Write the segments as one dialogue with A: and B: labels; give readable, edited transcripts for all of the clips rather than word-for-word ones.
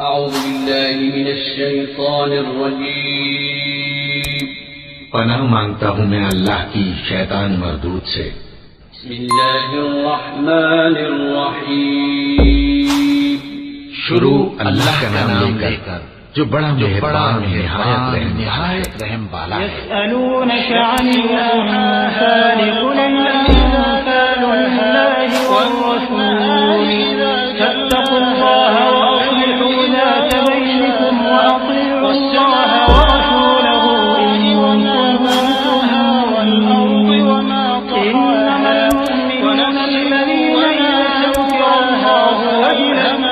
A: أعوذ بالله من الشيطان الرجيم
B: پناہ مانگتا ہوں میں اللہ کی شیطان مردود سے۔
A: بسم الله الرحمن الرحيم
B: شروع اللہ کا نام لے کر جو بڑا مہربان نہایت رحم والا ہے۔
C: يسألونك عن الأنفال قل الأنفال لله والرسول فاتقوا الله وأصلحوا ذات بينكم وأطيعوا الله ورسوله إن كنتم مؤمنين إنما المؤمنون الذين إذا ذكر الله وجلت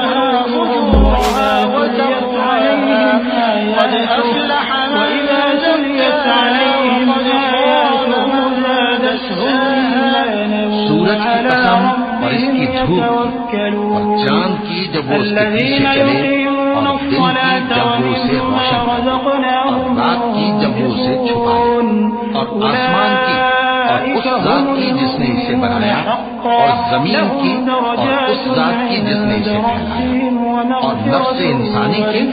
C: قلوبهم وإذا تليت عليهم آياته وإذا تليت عليهم آياته زادتهم إيمانا وعلى ربهم يتوكلون
B: چاند کی جب وہ اس کے پیچھے چلے اور دن کی جب وہ اسے روشن کرے اور رات کی جب وہ اسے چھپائے اور آسمان کی اور اس ذات کی جس نے اسے بنایا اور زمین کی اور اس ذات کی جس نے اسے پھیلایا اور نفس انسانی کی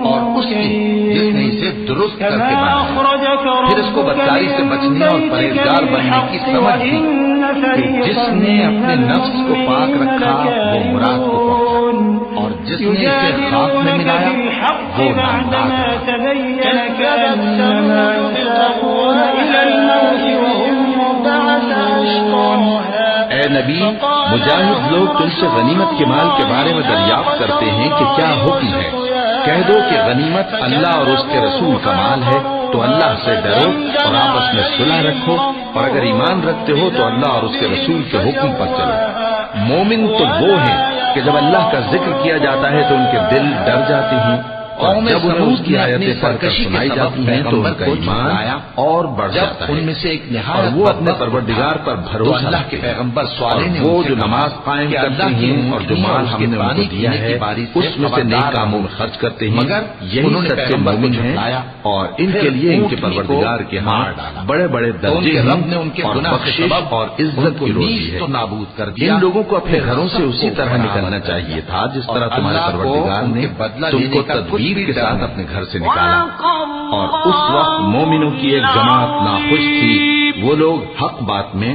B: اور اس کی جس نے اسے درست کر کے بنایا، پھر اس کو بدکاری سے بچنے اور پرہیزگار بننے کی سمجھ دی کہ جس نے اپنے نفس کو پاک رکھا وہ مراد کو پہنچا اور جس نے اسے خاک میں ملایا وہ نامراد
D: اے نبی، مجاہد لوگ تم سے غنیمت کے مال کے بارے میں دریافت کرتے ہیں کہ کیا حکم ہے۔ کہہ دو کہ غنیمت اللہ اور اس کے رسول کا مال ہے، تو اللہ سے ڈرو اور آپس میں صلح رکھو، اور اگر ایمان رکھتے ہو تو اللہ اور اس کے رسول کے حکم پر چلو۔ مومن تو وہ ہیں کہ جب اللہ کا ذکر کیا جاتا ہے تو ان کے دل ڈر جاتے ہیں، اور جب انہیں اس کی آیتیں پڑھ کر سنائی جاتی ہیں تو ان کا ایمان اور بڑھ جاتا ہے،
B: ان میں سے ایک
D: اور وہ اپنے پروردگار پر بھروسہ
B: اللہ کے پیغمبر صالح نے
D: وہ جو نماز قائم کرتے ہیں اور جو مال ہم نے ان کو دیا ہے اس میں سے نیک کاموں میں خرچ کرتے ہیں،
B: مگر
D: یہی سچے مومن ہیں، اور ان کے لیے ان کے پروردگار کے ہاں بڑے بڑے درجے ہیں
B: رب نے ان کے
D: اور
B: گناہ کے
D: بخشش
B: سبب
D: اور عزت کی روزی ہے۔
B: تو نابود کر دیا۔
D: ان لوگوں کو اپنے گھروں سے اسی طرح نکلنا چاہیے تھا جس طرح تمہارے پروردگار نے تم کو تدبیر کے ساتھ اپنے گھر سے نکالا، اور اس وقت مومنوں کی ایک جماعت ناخوش تھی، وہ لوگ حق بات میں